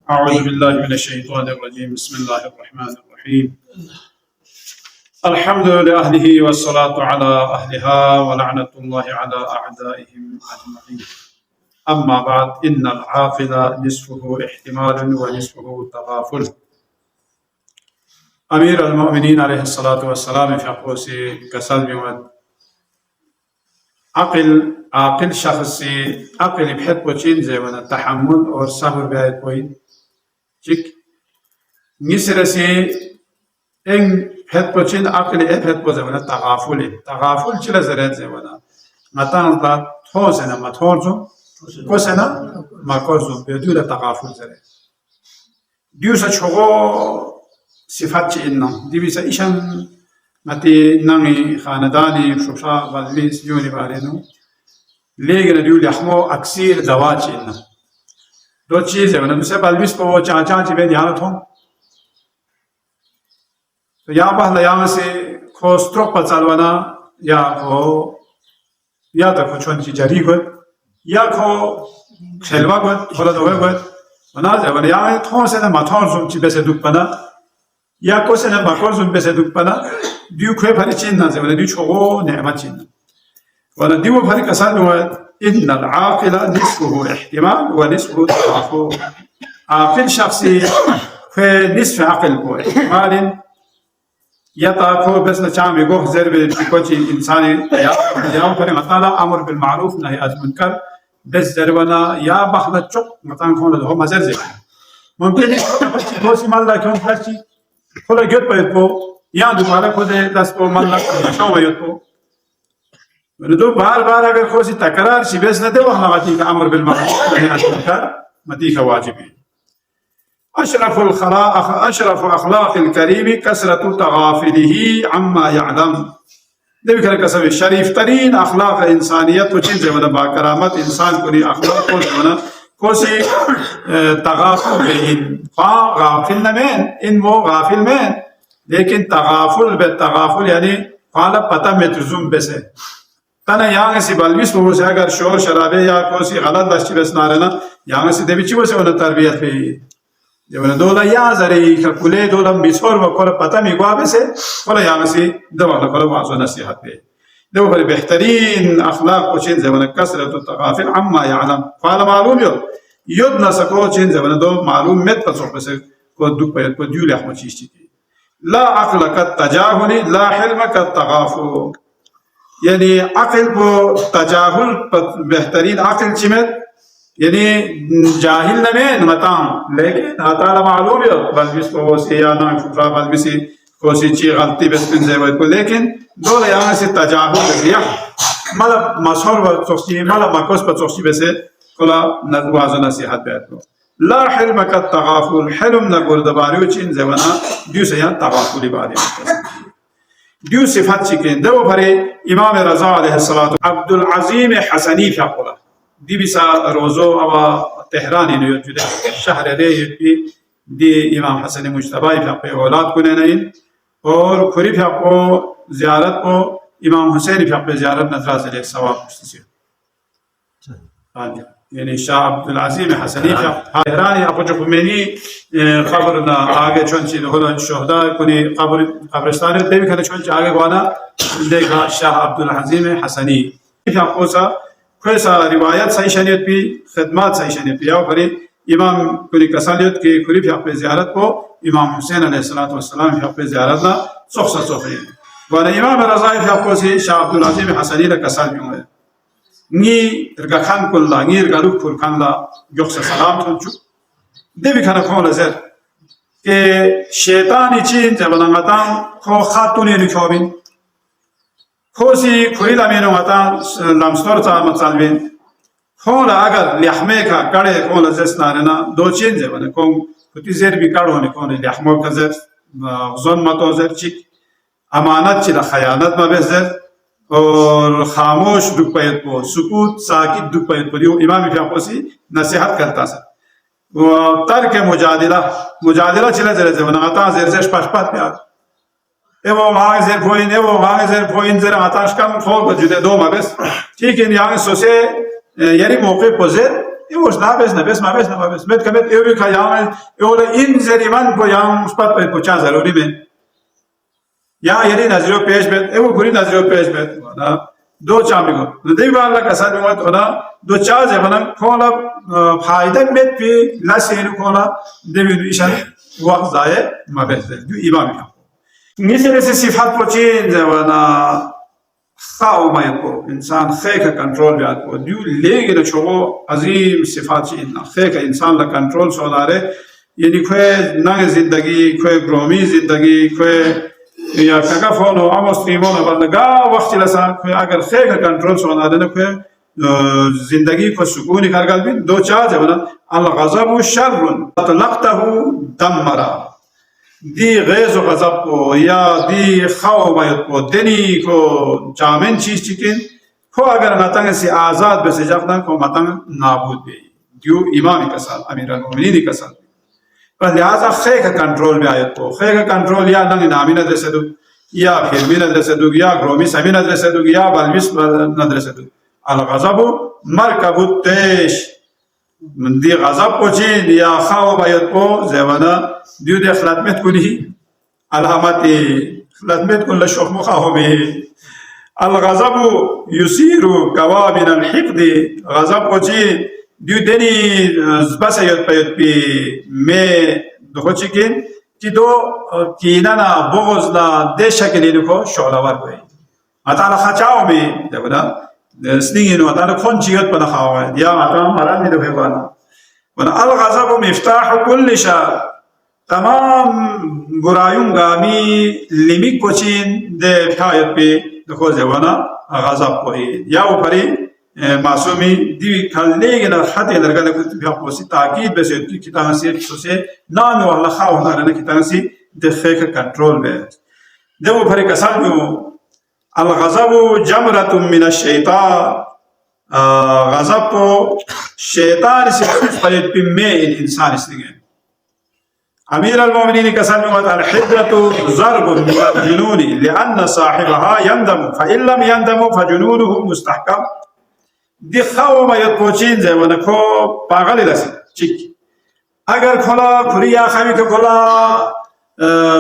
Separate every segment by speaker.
Speaker 1: أعوذ بالله من الشيطان الرجيم بسم الله الرحمن الرحيم الحمد لأهله والصلاة على أهلها ولعنة الله على أعدائهم أجمعين أما بعد إن العاقل نصفه احتمال ونصفه تغافل أمير المؤمنين عليه الصلاة والسلام في قوسي كسل بمد عقل شخصي عقل بحث بوچين زي وانا تحمل और صبر بهاي कोई ठीक निसरे से इन हेड पोचिन अकल ए हेड पोजे वाला तगाफुल चला जरे जे वाला मतन ता थोसना मथोरजो कोसना माकोरजो बेदुला तगाफुल जरे दिउसा छोगो सिफात इन्ना दिबिसा इशान मति नंगी खानदानी शुशा बलबिस योनी बारेनो लेकिन दिउ लहमो अक्सीर दवाच इन्ना दो चीज है दूसरे बलबिस को वो चाचा चिबे ध्यान थो तो यहाँ से खो स्ट्रोक पचालवाना या खो या तो कुछ उनकी जरी गो या खो खेलवा गो थोड़ा दो गो बना जाए बना यहाँ थोड़ा से ना माथों जुम चिबे से दुख बना या को से ना बाकोर जुम पे से दुख बना दिउ खोए भरी चीन ना से बना दिउ छोगो नेमा चीन बना दिउ भरी कसाल हुआ إن العاقل نصفه احتمال ونصفه تغافل عاقل شخصي في نصف عقل احتمال يطاقه بس نشام يقوه زرب بكوشي إنساني يا فري مثلا أمر بالمعروف نهي عن المنكر بس زربنا يا بخلة شق مثلا كون هو مزر زي ممكن كوشي مالا كون فلاشي كل جد بيتبو يا دوباره كده دست بو مالا شو بيتبو دو بار अगर खोसी तकरार शिबेस न दे वहाँ मती का अमर बिल मारूफ नही अन मुनकर मती का वाजिब है अशरफ अखलाक الكريم कसरत तगाफिलिह अम्मा यअलम देवी कर कसब शरीफ तरीन अखलाक इंसानियत वो चीज़ है मतलब बाकरामत इंसान को नहीं अखलाक को मतलब खोसी तगाफुल इन गाफिल नमेन इन वो गाफिल में लेकिन तगाफुल यानी काला पता में तुझुम बेसे तना यहाँ से बलबिस वो से अगर शोर शराबे या कोई गलत दस्ती बस ना रहना यहाँ से देवी चिवो से उन्हें तरबियत पे जब उन्हें दोला यहाँ जरे कुले दोला बिछोर वो कोला पता में गुआबे से कोला यहाँ से दवा ना कोला वाज़ो नसीहत पे दो बड़े बेहतरीन अखलाक को चीज़ जब उन्हें कसरत तगाफिल अम्मा यालम फाला मालूम युद्ध न सको चीज़ जब उन्हें दो मालूम में तसों पे से को दुख पे को ड्यूल अहम चीज़ थी ला अक्ल का तजाहुली ला हिल्म का तगाफुल यानी अक़ल को तजाहुल बेहतरीन अक़ल चिमत यानी जाहिल नमें मताम लेकिन आताला मालूम है बलबिस को से या ना शुक्रा बलबिसी को सी ची गलती बेस्पिन से वो लेकिन दो यहाँ से तजाहुल किया मतलब मशहूर व चौकी मतलब मकोस पर चौकी बेसे कोला नज़वाज़ नसीहत बैठ लो ला हिल्म का तगाफुल हिल्म न गुर्दबारियो चीन ज़माना दूसरे यहाँ तगाफुली बारी दिउ सिफात चिकेन दो भरे इमाम रज़ा अलैहिस्सलाम अब्दुल अज़ीम हसनी फ़ाक़ुला दिबिसा रोज़ो अवा तेहरानी ने जुदे शहर रे दी इमाम हसन मुज्तबा फ़ाक़े औलाद को नहीं और खुरी फ़ाक़ो ज़ियारत को इमाम हुसैन फ़ाक़े ज़ियारत नज़रा से एक सवाब मुस्तिसी यानी शाह अब्दुल अज़ीम हसनी तेहरानी आपको जो मेनी खबर ना आगे चुनची होला शहदा कोनी कब्रिस्तान देवी खाने चुनची आगे वाना देखा शाह अब्दुल अज़ीम हसनी आपको सा कैसा रिवायत सही शनीयत भी खिदमत सही शनीयत भी आओ भरे इमाम कोनी कसालियत के खुरी फ़ाक़े ज़ियारत को इमाम हुसैन अलैहिस्सलाम फ़ाक़े ज़ियारत ना सोखी वाना इमाम रज़ा फ़ाक़ो से शाह अब्दुल अज़ीम हसनी ला कसाल में हुआ नी रगखान कुल्ला नी रगलुक फुरखानला जोक्स सलाम थोंचु देवी खाना कौन लज़र के शैतान इचिन जब नंगतां खो खातूने निकोबिन खोसी खुरीला में नंगतां लम्स्टोर चा मचालबिन खोला अगर लिहमे का कड़े कौन लज़र स्नारना दो चीज़ जब न कौन कुती ज़ेर भी कड़ो ने कौन लिहमो का ज़र ज़ोन मतो ज़र चिक अमानत चिला खयानत मबेज़र और खामोश दुख पैद को सुकूत साकित दुख पैद को दियो इमाम फ़ाक़ो सी नसीहत करता सा वो तर्क मुजादिला चिला जरे जब नाता ज़ेर से पशपात पे आ एवं वहाँ ज़ेर फोइन ज़ेर आताश कम फोक जुदे दो मबेस ठीक है यहाँ सोचे यारी मौके पोज़े Imos na vez na vez met kamet eu ka yang eu in zeriman ko yang uspat pe pocha zaruri mein ya yari naziro pesh bet eu puri naziro pesh bet na दो चामी को नदी वाला का साथ में तो ना दो चार जमाना खोला फायदा में भी लासेनु खोला देवी विशाल वक्त जाए मबेज़ जो इमाम है निश्चय से सिफात पहुँचें जवाना खाओ माय को इंसान खे का कंट्रोल भी आता है जो लेगे ना चोगो अजीम सिफात चीज़ ना खे का इंसान ला कंट्रोल सोना रहे ये निकोए नंगे जिंदगी कोए ग्रोमी जिंदगी कोए या काका फोनो आमोस टीमोना बंदगा वक्त चला कोई अगर खे का कंट्रोल सोना देना कोई जिंदगी को सुकून निकाल भी दो चार जमाना अल्लाह गज़ब शर्रुन तलक़तहु दमरा दी गैज़ गज़ब को या दी खाओ मायत को देनी को जामिन चीज़ चिकिन को अगर मतंग से आज़ाद बसे जाता को मतंग नाबूद भी जो इमाम का साथ अमीर अल-मोमिनीन का साथ पर लिहाजा खे का कंट्रोल में आयत को खे का कंट्रोल या नंग नामी नदरसे दो या फिल्मी नदरसे दो या ग्रोमी समी नदरसे दो या बलविस नदरसे दो अल-गज़ब मरकबु तेश मंदी गज़ब को चीन या खाओ बायत को ज़वाना दियो दे खलातमेत को नहीं अलहमती खलातमेत को लशोख मुखाहो में अल-गज़ब युसीरु कवाबिन अल-हिक़्दी गज़ब को चीन दियो देनी बस यत पे में दो चिकिन कि दो कीना ना बोझ ना देश के लिए को शोलावर कोई अताला खचाओ में जबना स्निंग अताला कौन चीज़ पर खाओ है या अताला मरा नहीं तो भेवाना वरना अल-गज़ब मिफ्ताह कुल्ल शर तमाम बुराइयों गामी लिमिक को चीन दे फ़ायद पे देखो जबना गज़ब कोई या ऊपरी मासूमी दिवी खाली के ना खाते लड़का कुछ भी आपको सी ताकीद बसे की तरह से नाम वाला खाओ ना रहने की तरह से देखने का कंट्रोल में जब वो भरे कसम जो अल-गज़ब जमरतुम मिन अश-शैतान गज़ब को शैतान से फरिद पे में इंसान इसलिए अमीर अल-मोमिनीन कसम जो अल-हिद्रतु ज़रबुन मिन अल-जुनून लिअन्न साहिबहा यंदम फ़इल्लम यंदम फ़जुनूनुहु मुस्तहकम दिखाओ मायत पोचीन जवाना को पागल लसी चिक अगर खोला खुरिया खामी को खोला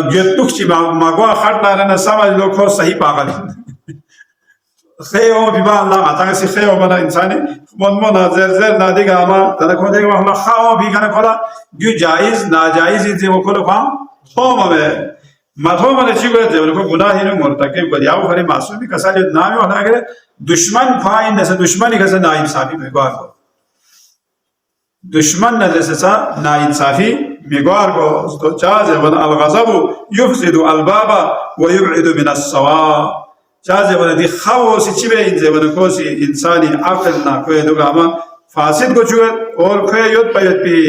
Speaker 1: गेतुक ची मागवा खाटना रहना समझ लो को सही पागल खेओ बिबा अल्लाह आता से खेओ बना इंसानी मन जर ना देगा आमा तना को देगा हम खाओ भी खाना खोला जो जायज नाजायज इनसे वो खोलो खाओ तो मवे माधो मने चिको जवाना को गुनाह ही नहीं मरता के बदियाओ भरे मासूमी कसाले नाम वाला अगर दुश्मन फाइन नसे दुश्मनी कैसे नाइंसाफी मिगवार को दुश्मन नजर सा नाइंसाफी मिगवार को तो चाज वन अल-गज़ब युफ़सिदु अल-बाबा व युबइदु मिन अस-सवाब चाज वन दी खाओ से चिबे इन जवन को सी इंसानी अक्ल ना कोई दुगामा फासिद को चुए और कोई युद्ध पे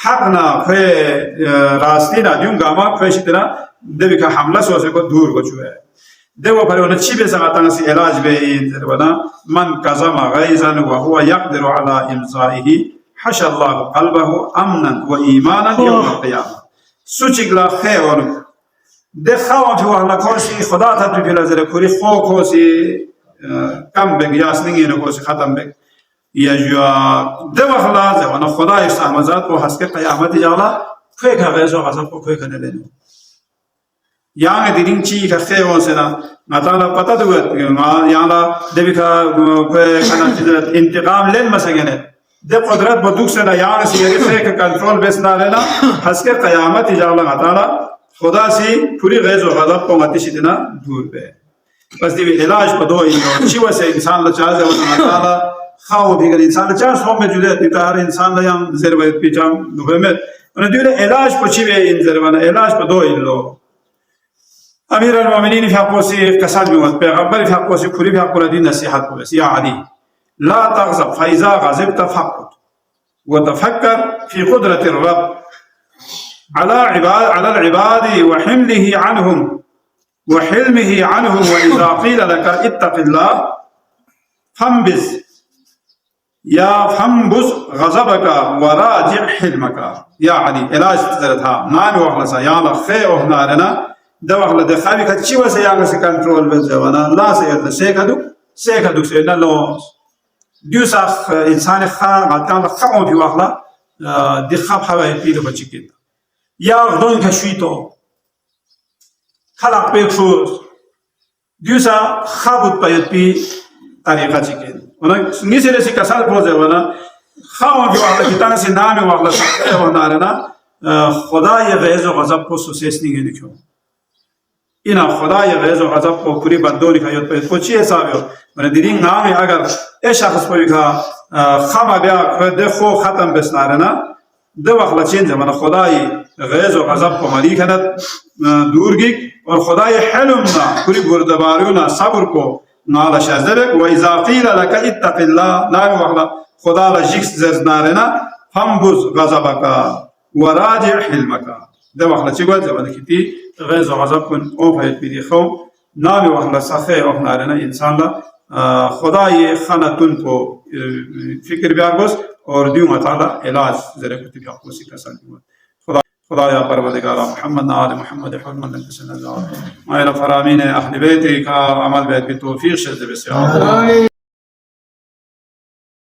Speaker 1: हक ना कोई रास्ते ना दियों गामा कोई शितना देवी का हमला सोचे को दूर को चुए देखो पर उन्हें चिबे संगतान से इलाज में इंजरवाना मन कज़म गैज़न व हुआ यक़दिरु अला इम्ज़ाइही हशल्लाहु क़ल्बहु अमनन व ईमानन यौम क़ियामा सुचिगला खैर देखा जो अल्लाह को सी खुदा था तो फिर जरा खुरी को सी कम बेग यासनिंग ये को सी ख़त्म बेग या जो देखो अल्लाह जवाना खुदा इस अमज़ात को हंस के क़यामत जाला फेंक गैज़ो गज़ब को फेंक न लेने यहाँ दिनिंग ची का खेवों से ना नाताला पता तो यहाँ ला देवी का कोई करना चीज़ इंतकाम लेन मसंगे ने जब कुदरत बदुक से ना यहाँ से ये खे का कंट्रोल बेस ना लेना हंस के क़यामत इजाला नाताला खुदा सी पूरी गैज़ और गज़ब को मत इतना दूर पे बस देवी इलाज पदो इन्हों चीज़ से इंसान लचाज़ है वो नाताला खाओ भी कर इंसान लचाज़ हो में जुड़े तितार इंसान ला यहाँ ज़रूरत पिचाम दुबई में उन्हें दूर इलाज पछीवे इन ज़रूरत इलाज पदो इन्हों अमीर अल-मोमिनीन في حقوسي كساد بموت पैगंबर في حقوسي खुरी في حقونا دين नसीहत को बस या अली لا تغضب فإذا غضبت فقط وتفكر في قدرة الرب على العباد وحمله عنهم وإذا قيل لك اتق الله فانبذ غضبك وراجع حلمك يا علي علاج تزرتها نان وخلصا يا الله خير نارنا دواخل دخابي كتشي وسياق سي كنترول بزوانا لا سيد سيكدو سينا لوس دیوسا انسان خا ماتان خا في واخلا دي خاب حوا يبيد بچكيت يا غدون كشويتو خلق بيكشوز دیوسا خابوت باید بی طریقه چیکن ونا نیسه رسی کسال بوزه ونا خواهم که وقتا کتانه سی نامی وقتا سکته و نارنا خدای غیظ و غضب کو سوسیس نیگه نکو اینا خدای غیظ و غضب کو پوری بندونی که یاد باید کو چی حسابیو ونا دیدین نامی اگر ای شخص پوی که خما بیا ده خو ختم بس نارنا ده وقتا چینجه ونا خدای غیظ و غضب کو مری کند دور گیگ اور خدای حلم نا پوری بردباریو نا صبر کو نالا شازدرک و اذا قیل لك اتق الله لا وقلا خدا لا جیکس زرنارنا فانبذ غضبك وراجع حلمك ده وقلا چی گوال زبانه کتی غیظ و غضب کن او فایت بیدی خو نامی وقلا سخه وقنارنا انسان لا خدای خانتون کو فکر بیار بس اور دیو مطالع علاج زرکتی بیا کوسی کسان دیو خدایا پروردگار محمد آل محمد حرمت لنکسن الله ما الى فرامین اهل بیتی کا عمل بیت بتوفیق شد بسیار